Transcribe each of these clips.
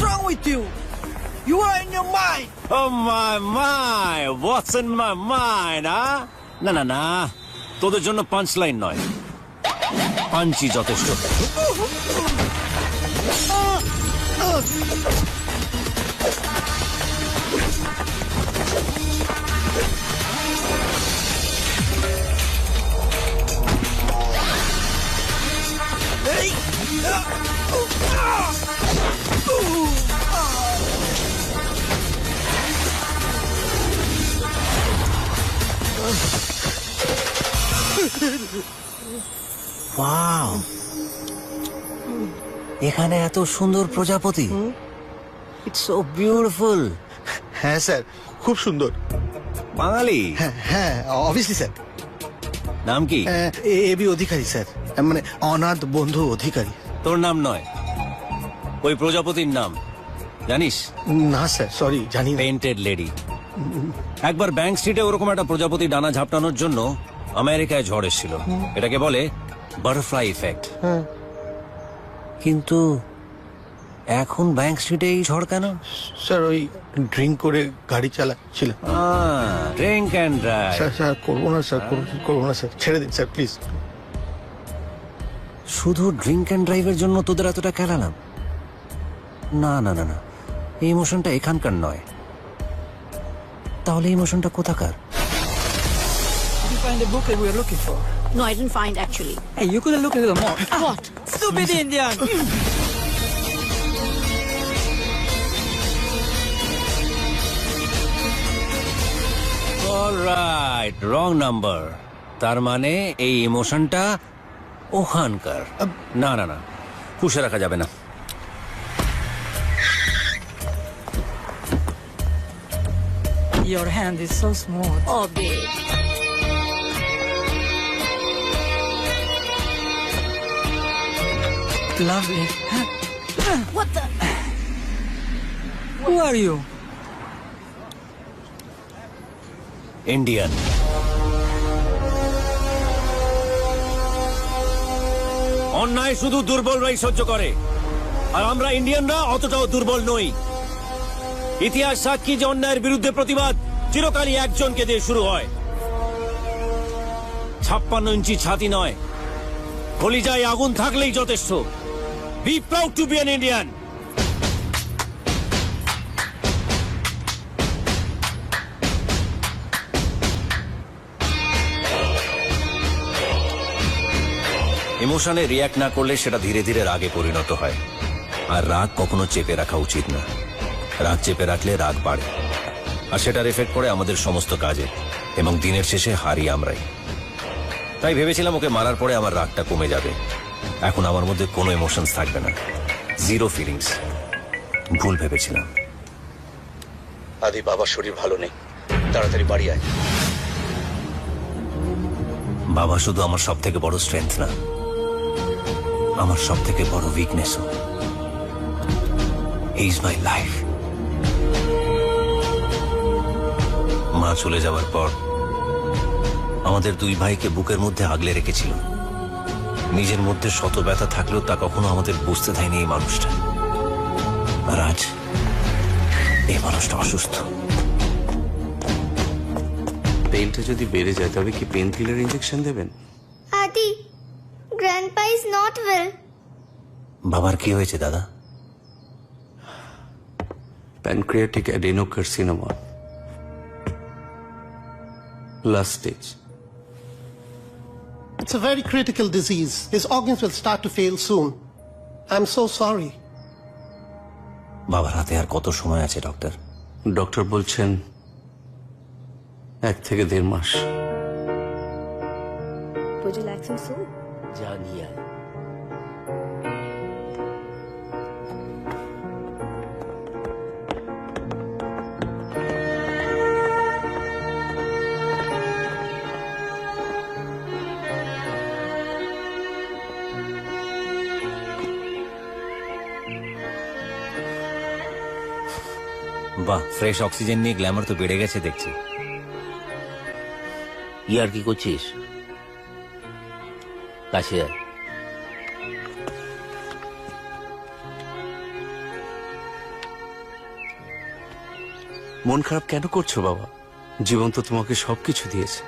wrong with you? You are in your mind. Oh my, what's in my mind, huh? না তোদের জন্য punch line নয়, পাঞ্চই যথেষ্ট। Wow, এখানে এত সুন্দর প্রজাপতি। It's so beautiful. হ্যাঁ স্যার, খুব সুন্দর। বাঙালি? হ্যাঁ অবভিয়াসলি স্যার। নাম কি? এবি অধিকারী স্যার, মানে অনাথ বন্ধু অধিকারী। তোর নাম নয়, ওই প্রজাপতির নাম জানিস? না স্যার, সরি, জানি না। Painted lady. একবার ব্যাংক স্ট্রিটে ওরকম একটা প্রজাপতি ডানা ঝাপটানোর জন্য আমেরিকায় ঝড় এসেছিল। এটাকে বলে বাটারফ্লাই ইফেক্ট। কিন্তু এখন ব্যাংক স্ট্রিটে এই ঝড় কেন? স্যার ওই ড্রিঙ্ক করে গাড়ি চালাচ্ছিলাম। Drink and drive. স্যার করবো না স্যার, করবো না স্যার, ছেড়ে দিন স্যার প্লিজ। শুধু ড্রিঙ্ক অ্যান্ড ড্রাইভের জন্য তোদের এতটা খেলালাম? না না না না, এই ইমোশনটা এখানকার নয়। তাহলে ইমোশনটা কোথাকার? Did you find the book that we were looking for? No, I didn't find actually. Hey, you could have looked into the mall. What? Stupid Indian! Alright, wrong number. তার মানে এই ইমোশনটা ওখানকার। না না না, পুষে রাখা যাবে না। Your hand is so smooth. Oh, babe. Lovely. What the? Who are you? Indian. অন্যায় শুধু দুর্বলরাই সহ্য করে, আর আমরা ইন্ডিয়ানরা অতটাও দুর্বল নই। ইতিহাস সাক্ষী যে অন্যায়ের বিরুদ্ধে প্রতিবাদ চিরকালই একজনকে দিয়ে শুরু হয়। 56 ইঞ্চি ছাতি নয়, কলিজায় আগুন থাকলেই যথেষ্ট। Be proud to be an Indian. ইমোশনে রিয়াক্ট না করলে সেটা ধীরে ধীরে রাগে পরিণত হয়, আর রাগ কখনো চেপে রাখা উচিত না। রাগ চেপে রাখলে রাগ বাড়ে, আর সেটার এফেক্ট পড়ে আমাদের সমস্ত কাজে, এবং দিনের শেষে হারি আমরাই। তাই ভেবেছিলাম ওকে মারার পরে আমার রাগটা কমে যাবে। এখন আমার মধ্যে কোনো ইমোশনস থাকবে না, জিরো ফিলিংস। ভুল ভেবেছিলাম। আদি, বাবার শরীর ভালো নেই, তাড়াতাড়ি বাড়ি আয়। বাবা শুধু আমার সব থেকে বড় স্ট্রেংথ না, আমার সব থেকে বড় উইকনেসও। He is my life. মা চলে যাওয়ার পর আমাদের দুই ভাইকে বুকের মধ্যে আগলে রেখেছিল। নিজের মধ্যে শত ব্যথা থাকলেও তা কখনো আমাদের বুঝতে দেয়নি এই মানুষটা। আর আজ এই মানুষটা অসুস্থ। পেইনটা যদি বেড়ে যায় তবে কি পেন কিলার ইনজেকশন দেবেন? Adi, Grandpa is not well. বাবার কি হয়েছে দাদা? Pancreatic adenocarcinoma, last stage. It's a very critical disease. His organs will start to fail soon. I'm so sorry. বাবার হাতে আর কত সময় আছে ডক্টর? ডক্টর বলছেন 1 থেকে 1.5 মাস। Would you like some soup? জানিয়া বাহ, ফ্রেশ অক্সিজেন নিয়ে গ্ল্যামার তো বেড়ে গেছে দেখছি। ইয়ার কি করছিস? কাছে আয়। মন খারাপ কেন করছো বাবা? জীবন তো তোমাকে সবকিছু দিয়েছে।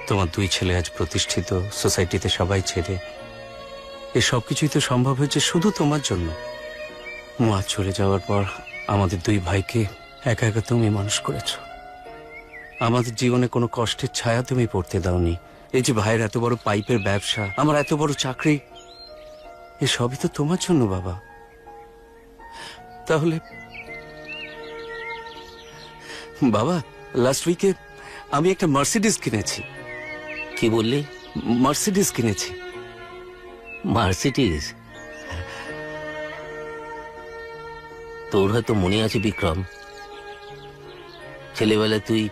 তোমার 2 ছেলে আজ প্রতিষ্ঠিত, সোসাইটিতে সবাই ছেলে। এ সবকিছুই তো সম্ভব হয়েছে শুধু তোমার জন্য। মা চলে যাওয়ার পর আমাদের 2 ভাইকে একা একা তুমি মানুষ করেছো। আমাদের জীবনে কোনো কষ্টের ছায়া তুমি পড়তে দাওনি। এই যে ভাইয়ের এত বড় পাইপের ব্যবসা, আমার এত বড় চাকরি, এ সবই তো তোমার জন্য বাবা। তাহলে বাবা, লাস্ট উইকে আমি একটা মার্সিডিজ কিনেছি। কি বললি? মার্সিডিজ কিনেছি। মার্সিডিজ? তোর হয়তো মনে আছে বিক্রম, ছেলেবেলায় তুই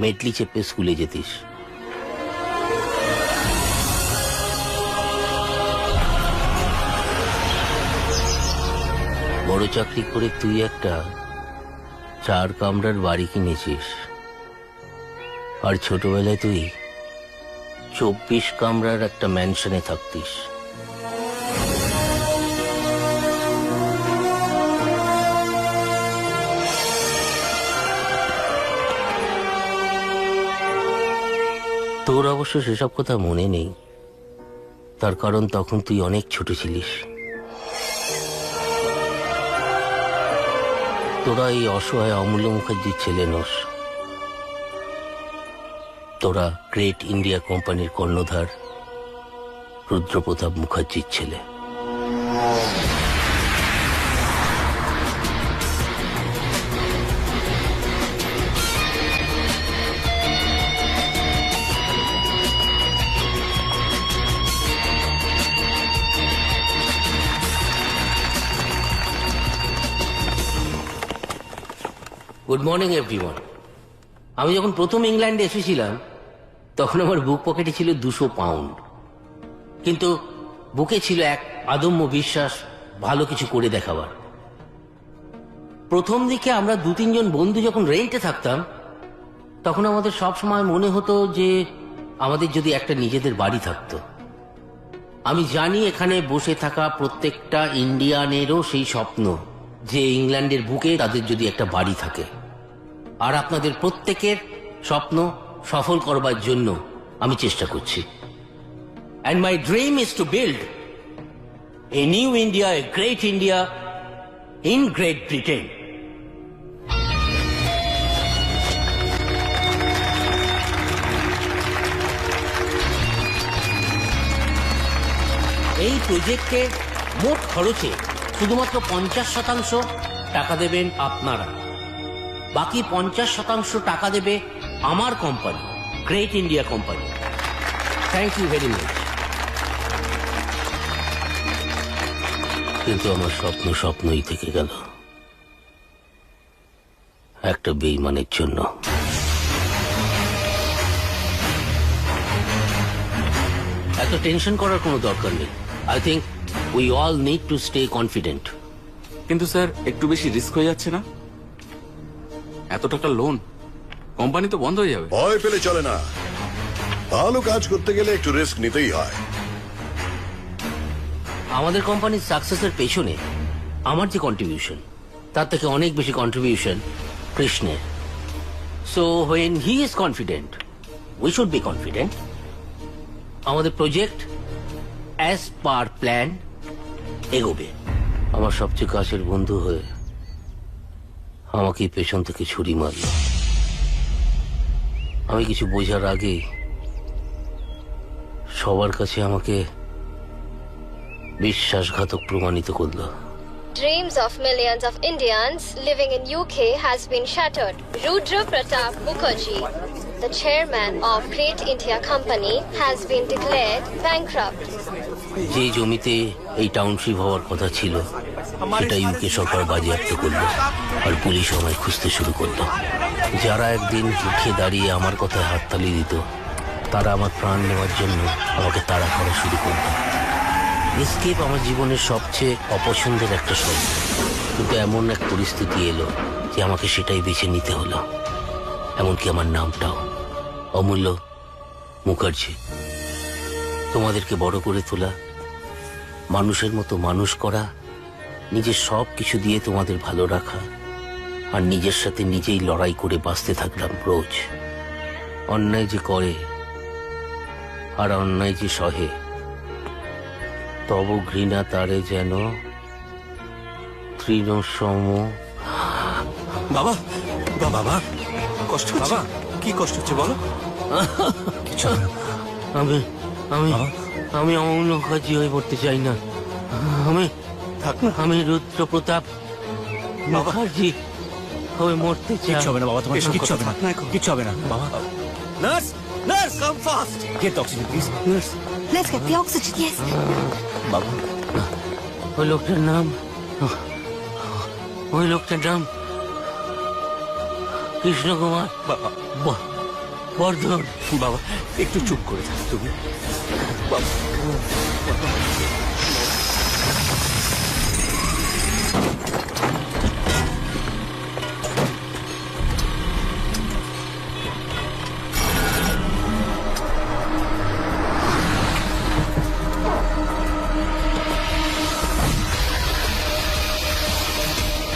মেটলি চেপে স্কুলে যেতিস। বড় চাকরি করে তুই একটা 4 কামরার বাড়ি কিনেছিস, আর ছোটবেলায় তুই 24 কামরার একটা ম্যানশনে থাকতিস। তোর অবশ্য সেসব কথা মনে নেই, তার কারণ তখন তুই অনেক ছোট ছিলিস। তোরা এই অসহায় অমূল্য মুখার্জির ছেলে নোস, তোরা গ্রেট ইন্ডিয়া কোম্পানির কর্ণধার রুদ্রপ্রতাপ মুখার্জির ছেলে। Good morning everyone. আমি যখন প্রথম ইংল্যান্ডে এসেছিলাম তখন আমার বুক পকেটে ছিল 200 পাউন্ড, কিন্তু বুকে ছিল এক আদম্য বিশ্বাস ভালো কিছু করে দেখাবার। প্রথম দিকে আমরা 2-3 জন বন্ধু যখন রেন্টে থাকতাম তখন আমাদের সব সময় মনে হতো যে আমাদের যদি একটা নিজেদের বাড়ি থাকতো। আমি জানি এখানে বসে থাকা প্রত্যেকটা ইন্ডিয়ানেরও সেই স্বপ্ন যে ইংল্যান্ডের বুকে তাদের যদি একটা বাড়ি থাকে, আর আপনাদের প্রত্যেকের স্বপ্ন সফল করবার জন্য আমি চেষ্টা করছি। And my dream is to build a new India, a great India in Great Britain. এই প্রজেক্টে মোট খরচে শুধুমাত্র 50% টাকা দেবেন আপনারা, বাকি 50% টাকা দেবে আমার company, great India company. Thank you very much. কিন্তু আমার স্বপ্ন স্বপ্নই থেকে গেল একটা বেঈমানের জন্য। এত টেনশন করার কোনো দরকার নেই। I think we all need to stay confident. কিন্তু স্যার, একটু বেশি রিস্ক হয়ে যাচ্ছে না? এত টাকা লোন, কোম্পানি তো বন্ধ হয়ে যাবে। ভয় পেলে চলে না, ভালো কাজ করতে গেলে একটু রিস্ক নিতেই হয়। আমাদের কোম্পানির সাকসেসের পেছনে আমার যে কন্ট্রিবিউশন তার থেকে অনেক বেশি কন্ট্রিবিউশন কৃষ্ণের। So when he is confident, we should be confident. আমাদের প্রজেক্ট অ্যাজ পার প্ল্যান এগোবে। আমার সবচেয়ে কাছের বন্ধু হয়ে আমাকে পেছন থেকে ছুরি মারল। আমি কিছু বোঝার আগেই সবার কাছে আমাকে বিশ্বাসঘাতক প্রমাণিত করল। Dreams of millions of Indians living in UK has been shattered. Rudra Pratap Mukherjee, the chairman of Great India Company, has been declared bankrupt. যে জমিতে এই টাউনশিপ হওয়ার কথা ছিল সেটা ইউকে সরকার বাজেয়াপ্ত করলো, আর পুলিশ আমায় খুঁজতে শুরু করলো। যারা একদিন রুখে দাঁড়িয়ে আমার কথায় হাততালি দিত তারা আমার প্রাণ নেওয়ার জন্য আমাকে তাড়া করা শুরু করলো। এসকেপ আমার জীবনের সবচেয়ে অপছন্দের একটা শব্দ, কিন্তু এমন এক পরিস্থিতি এলো যে আমাকে সেটাই বেছে নিতে হলো। এমনকি আমার নামটাও অমূল্য মুখার্জি। তোমাদেরকে বড় করে তোলা, মানুষের মতো মানুষ করা, নিজের সব কিছু দিয়ে তোমাদের ভালো রাখা, আর নিজের সাথে নিজেই লড়াই করে বাঁচতে থাকলাম রোজ। অন্যায় যে করে আর অন্যায় যে সহে, তব ঘৃণা তারে যেন তৃণসম। বাবা বাবা কষ্ট বাবা, কি কষ্ট হচ্ছে বলো? আমি আমি আমি অমূল্য কাজী হয়ে পড়তে চাই না। আমি থাক না, আমি রুদ্র প্রতাপ মুখার্জি হয়ে মরতে চাই। কিচ্ছু হবে না বাবা, তোমার এসব কিচ্ছু হবে না, কথা থাক না এখন। কিচ্ছু হবে না বাবা। Nurse, nurse, come fast, get oxygen please. Nurse, Let's get the oxygen, yes. বাবা ওই লোকটার নাম কৃষ্ণ কুমার বাবা বর্ধন। বাবা একটু চুপ করে থাক তুমি। বাবা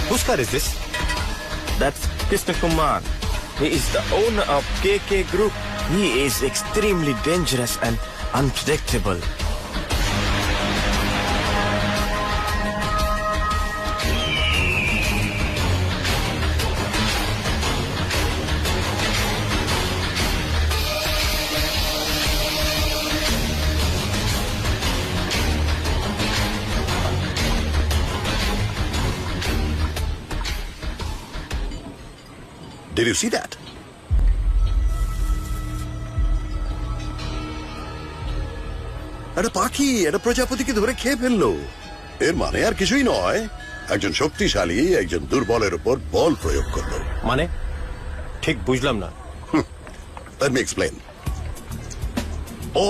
Whose car is this? That's Krishna Kumar. He is the owner of KK Group. He is extremely dangerous and unpredictable. Did you see that? একটা পাখি একটা প্রজাপতিকে ধরে খেয়ে ফেললো। এর মানে আর কিছুই নয়, একজন শক্তিশালী একজন দুর্বলের উপর বল প্রয়োগ করলো। মানে ঠিক বুঝলাম না। Let me explain.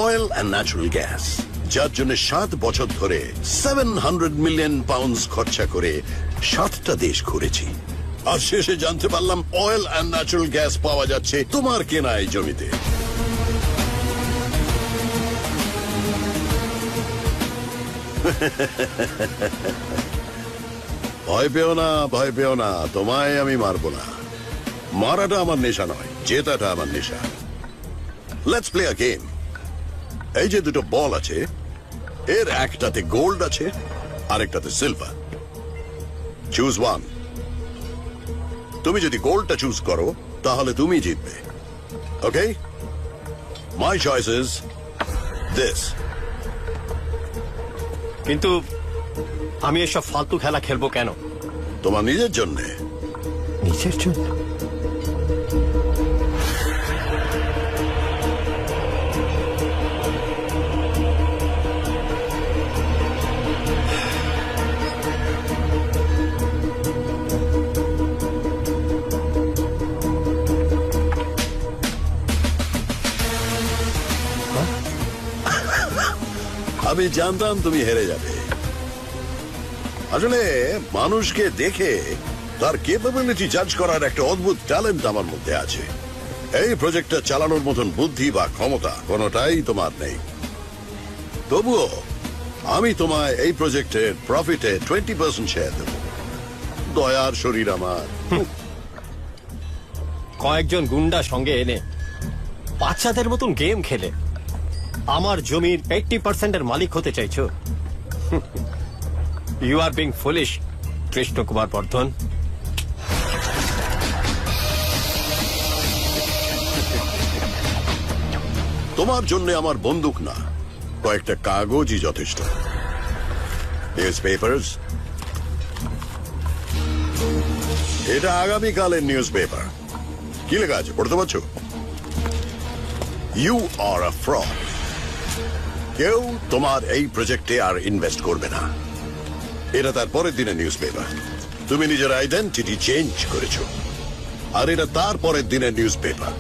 Oil and natural gas, যার জন্য 7 বছর ধরে 700 মিলিয়ন পাউন্ডস খরচা করে 7টা দেশ ঘুরেছি। আর শেষে জানতে পারলাম অয়েল অ্যান্ড ন্যাচারাল গ্যাস পাওয়া যাচ্ছে তোমার কেনা এই জমিতে। ভয় পেও না, ভয় পেও না, তোমায় আমি মারবো না। মারাটা আমার নেশা নয়, জেতাটা আমার নেশা। Let's play a game. এই যে দুটো বল আছে, এর একটাতে গোল্ড আছে আরেকটাতে সিলভার। Choose one. তুমি যদি গোল্ডটা চুজ করো তাহলে তুমি জিতবে। ওকে, মাই চয়েস ইজ দিস। কিন্তু আমি এসব ফালতু খেলা খেলবো কেন? তোমার নিজের জন্য। নিজের জন্য? আমি জানতাম তুমি হেরে যাবে। আসলে মানুষকে দেখে তার ক্যাপাবিলিটি জাজ করার একটা অদ্ভুত ট্যালেন্ট আমার মধ্যে আছে। এই প্রজেক্টটা চালানোর মতন বুদ্ধি বা ক্ষমতা কোনোটাই তোমার নেই। তবুও আমি তোমায় এই প্রজেক্টের প্রফিটে 20% শেয়ার দেব। দয়ার শরীর আমার। কয়েকজন গুন্ডা সঙ্গে এনে বাচ্চাদের মতন গেম খেলে আমার জমির 80% এর মালিক হতে চাইছো? You are being foolish, Krishna Kumar Bardhan. তোমার জন্য আমার বন্দুক না, কয়েকটা কাগজই যথেষ্ট। নিউজ পেপার্স, এটা আগামীকালের নিউজ পেপার। কি লেখা আছে পড়তে পারছো? You are a fraud. কেউ তোমার এই প্রজেক্টে আর ইনভেস্ট করবে না। এটা তার পরের দিনের নিউজ পেপার। তুমি নিজের আইডেন্টিটি চেঞ্জ করেছো। আর এটা তার পরের দিনের নিউজ পেপার।